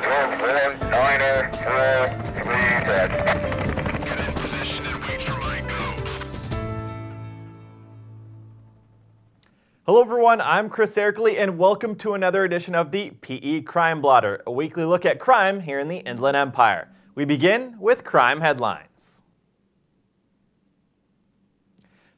Niner, 4, 3, dead. Get in position and wait for my go. Hello everyone, I'm Chris Erkley and welcome to another edition of the Pe Crime Blotter, a weekly look at crime here in the Inland Empire. We begin with crime headlines.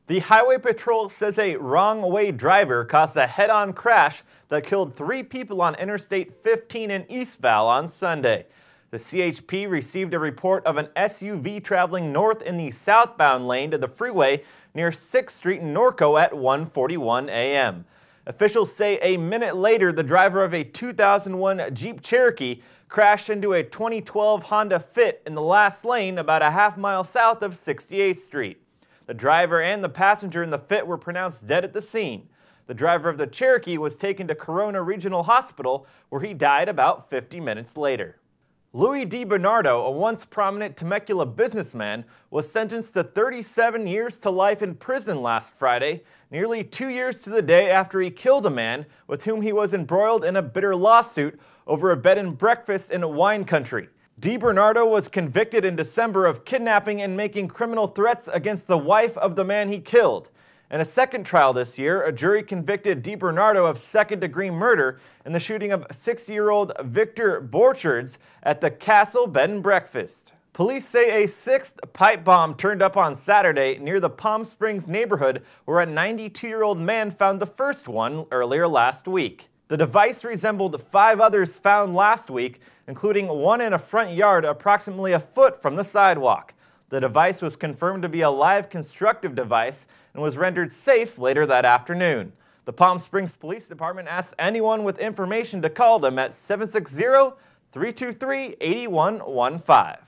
The Highway Patrol says a wrong-way driver caused a head-on crash that killed 3 people on Interstate 15 in East Val on Sunday. The CHP received a report of an SUV traveling north in the southbound lane to the freeway near 6th Street in Norco at 1:41 a.m. Officials say a minute later, the driver of a 2001 Jeep Cherokee crashed into a 2012 Honda Fit in the last lane about a half-mile south of 68th Street. The driver and the passenger in the Fit were pronounced dead at the scene. The driver of the Cherokee was taken to Corona Regional Hospital, where he died about 50 minutes later. Louis DiBernardo, a once prominent Temecula businessman, was sentenced to 37 years to life in prison last Friday, nearly 2 years to the day after he killed a man with whom he was embroiled in a bitter lawsuit over a bed and breakfast in wine country. DiBernardo was convicted in December of kidnapping and making criminal threats against the wife of the man he killed. In a second trial this year, a jury convicted DiBernardo of second-degree murder in the shooting of 60-year-old Victor Borchards at the Castle Bed and Breakfast. Police say a 6th pipe bomb turned up on Saturday near the Palm Springs neighborhood where a 92-year-old man found the first one earlier last week. The device resembled 5 others found last week, including one in a front yard approximately a foot from the sidewalk. The device was confirmed to be a live constructive device and was rendered safe later that afternoon. The Palm Springs Police Department asks anyone with information to call them at 760-323-8115.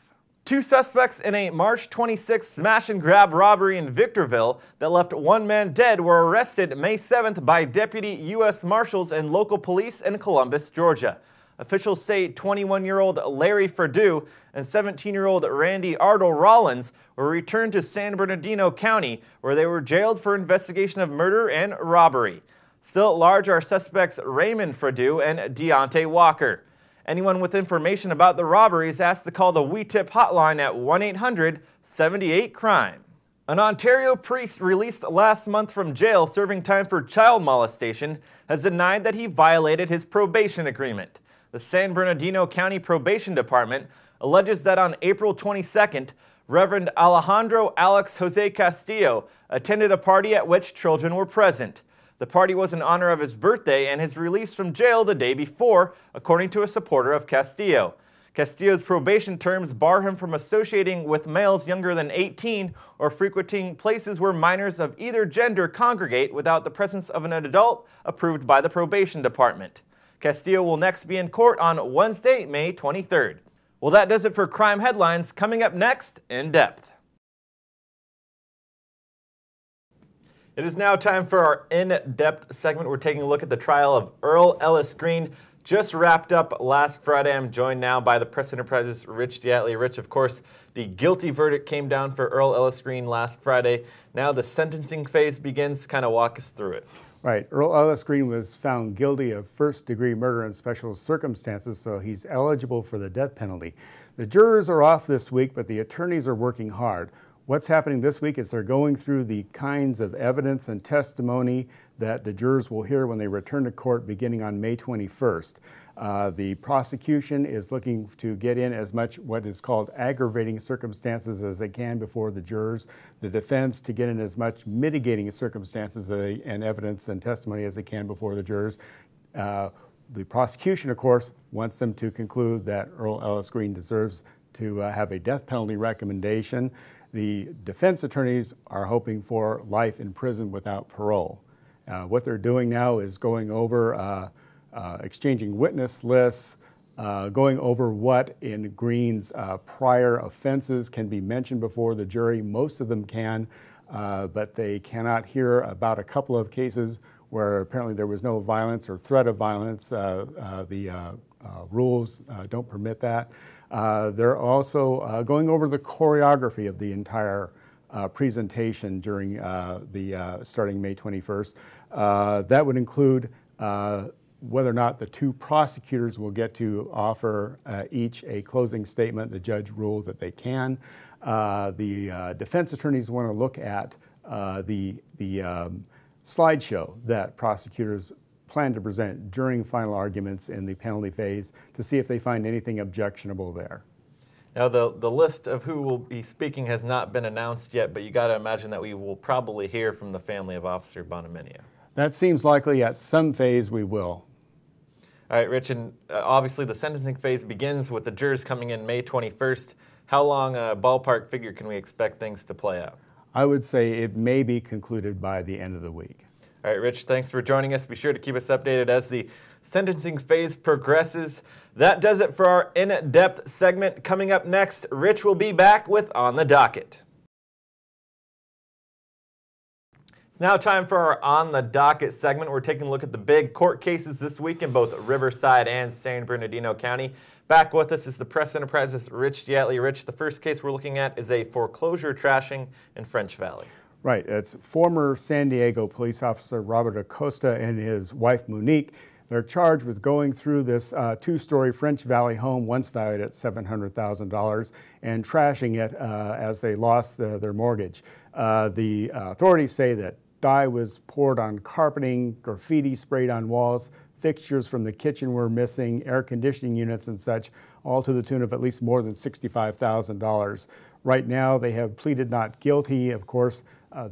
2 suspects in a March 26th smash-and-grab robbery in Victorville that left 1 man dead were arrested May 7th by Deputy U.S. Marshals and local police in Columbus, Georgia. Officials say 21-year-old Larry Ferdew and 17-year-old Randy Ardle Rollins were returned to San Bernardino County, where they were jailed for investigation of murder and robbery. Still at large are suspects Raymond Ferdew and Deontay Walker. Anyone with information about the robbery is asked to call the We Tip hotline at 1-800-78-CRIME. An Ontario priest released last month from jail serving time for child molestation has denied that he violated his probation agreement. The San Bernardino County Probation Department alleges that on April 22nd, Reverend Alejandro Alex Jose Castillo attended a party at which children were present. The party was in honor of his birthday and his release from jail the day before, according to a supporter of Castillo. Castillo's probation terms bar him from associating with males younger than 18 or frequenting places where minors of either gender congregate without the presence of an adult approved by the probation department. Castillo will next be in court on Wednesday, May 23rd. Well, that does it for crime headlines. Coming up next, In Depth. It is now time for our In-Depth segment. We're taking a look at the trial of Earl Ellis Green. Just wrapped up last Friday. I'm joined now by the Press Enterprise's Rich Diatley. Rich, of course, the guilty verdict came down for Earl Ellis Green last Friday. Now the sentencing phase begins. Kind of walk us through it. Right. Earl Ellis Green was found guilty of first-degree murder in special circumstances, so he's eligible for the death penalty. The jurors are off this week, but the attorneys are working hard. What's happening this week is they're going through the kinds of evidence and testimony that the jurors will hear when they return to court beginning on May 21st. The prosecution is looking to get in as much what is called aggravating circumstances as they can before the jurors. The defense to get in as much mitigating circumstances and evidence and testimony as they can before the jurors. The prosecution, of course, wants them to conclude that Earl Ellis Green deserves to have a death penalty recommendation. The defense attorneys are hoping for life in prison without parole. What they're doing now is going over exchanging witness lists, going over what in Green's prior offenses can be mentioned before the jury. Most of them can, but they cannot hear about a couple of cases where apparently there was no violence or threat of violence. The rules don't permit that. They're also going over the choreography of the entire presentation during starting May 21st. That would include whether or not the two prosecutors will get to offer each a closing statement. The judge ruled that they can. The defense attorneys want to look at the slideshow that prosecutors plan to present during final arguments in the penalty phase to see if they find anything objectionable there. Now, the list of who will be speaking has not been announced yet, but you got to imagine that we will probably hear from the family of Officer Bonaminio. That seems likely. At some phase we will. All right, Rich, and obviously the sentencing phase begins with the jurors coming in May 21st. How long, ballpark figure, can we expect things to play out? I would say it may be concluded by the end of the week. All right, Rich, thanks for joining us. Be sure to keep us updated as the sentencing phase progresses. That does it for our In-Depth segment. Coming up next, Rich will be back with On the Docket. It's now time for our On the Docket segment. We're taking a look at the big court cases this week in both Riverside and San Bernardino County. Back with us is the Press Enterprise's Rich Diatley. Rich, the first case we're looking at is a foreclosure trashing in French Valley. Right. It's former San Diego police officer Robert Acosta and his wife Monique. They're charged with going through this two-story French Valley home, once valued at $700,000, and trashing it as they lost their mortgage. The authorities say that dye was poured on carpeting, graffiti sprayed on walls, fixtures from the kitchen were missing, air conditioning units and such, all to the tune of at least more than $65,000. Right now, they have pleaded not guilty. Of course,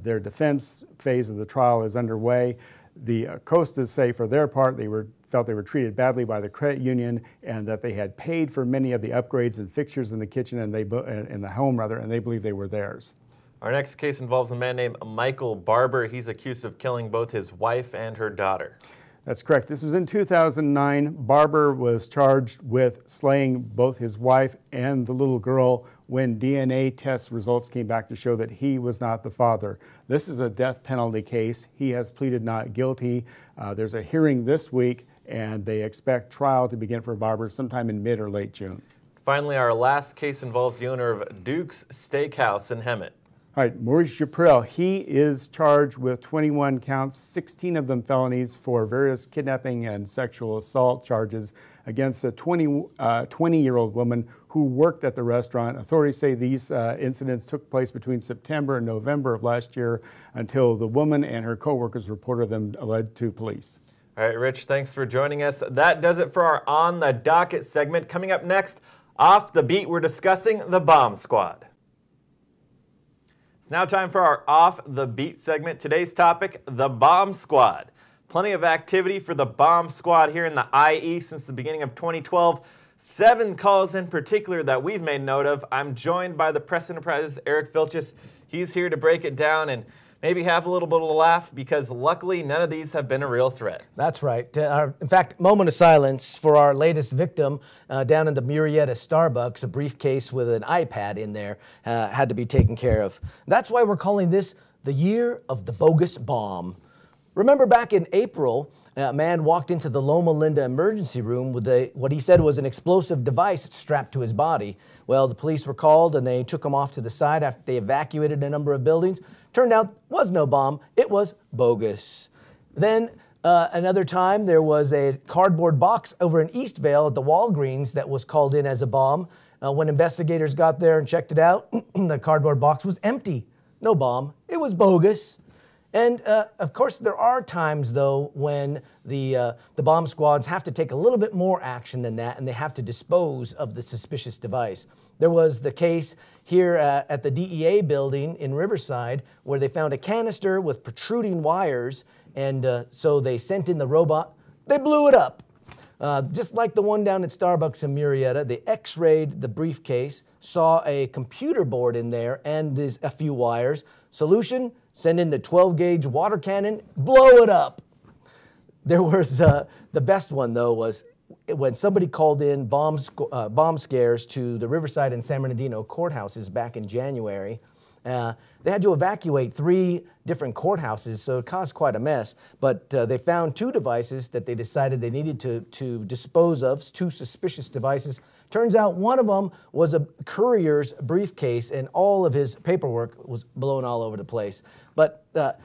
their defense phase of the trial is underway. The Acostas say for their part felt they were treated badly by the credit union and that they had paid for many of the upgrades and fixtures in the kitchen and in the home rather, and they believe they were theirs. Our next case involves a man named Michael Barber. He's accused of killing both his wife and her daughter. That's correct. This was in 2009. Barber was charged with slaying both his wife and the little girl when DNA test results came back to show that he was not the father. This is a death penalty case. He has pleaded not guilty. There's a hearing this week, and they expect trial to begin for Barber sometime in mid or late June. Finally, our last case involves the owner of Duke's Steakhouse in Hemet. All right, Maurice Japril, he is charged with 21 counts, 16 of them felonies for various kidnapping and sexual assault charges against a 20-year-old woman who worked at the restaurant. Authorities say these incidents took place between September and November of last year until the woman and her co-workers reported them led to police. All right, Rich, thanks for joining us. That does it for our On the Docket segment. Coming up next, Off the Beat, we're discussing the Bomb Squad. Now time for our Off the Beat segment. Today's topic, the Bomb Squad. Plenty of activity for the Bomb Squad here in the IE since the beginning of 2012. 7 calls in particular that we've made note of. I'm joined by the Press Enterprise's Eric Vilchis. He's here to break it down and maybe have a little bit of a laugh because luckily none of these have been a real threat. That's right. In fact, moment of silence for our latest victim down in the Murrieta Starbucks. A briefcase with an iPad in there had to be taken care of. That's why we're calling this the year of the bogus bomb. Remember back in April, a man walked into the Loma Linda emergency room with what he said was an explosive device strapped to his body. Well, the police were called and they took him off to the side after they evacuated a number of buildings. Turned out was no bomb, it was bogus. Then another time there was a cardboard box over in Eastvale at the Walgreens that was called in as a bomb. When investigators got there and checked it out, the cardboard box was empty. No bomb, it was bogus. And of course, there are times, though, when the bomb squads have to take a little bit more action than that, and they have to dispose of the suspicious device. There was the case here at the DEA building in Riverside where they found a canister with protruding wires, and so they sent in the robot. They blew it up. Just like the one down at Starbucks in Murrieta, they x-rayed the briefcase, saw a computer board in there and a few wires. Solution? Send in the 12-gauge water cannon, blow it up. There was the best one, though, was when somebody called in bomb scares to the Riverside and San Bernardino courthouses back in January. They had to evacuate 3 different courthouses, so it caused quite a mess. But they found 2 devices that they decided they needed to dispose of, 2 suspicious devices. Turns out one of them was a courier's briefcase, and all of his paperwork was blown all over the place. But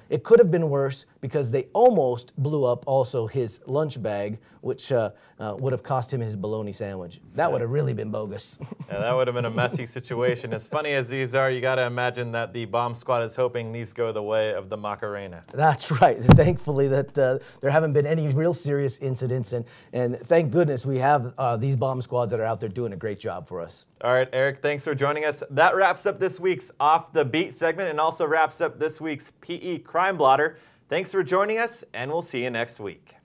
it could have been worse because they almost blew up also his lunch bag, which would have cost him his bologna sandwich. That would have really been bogus. Yeah, that would have been a messy situation. As funny as these are, you got to imagine that the bomb squad is hoping these go the way of the Macarena. That's right. Thankfully that there haven't been any real serious incidents, and thank goodness we have these bomb squads that are out there doing a great job for us. All right, Eric, thanks for joining us. That wraps up this week's Off the Beat segment and also wraps up this week's PE Crime Blotter. Thanks for joining us, and we'll see you next week.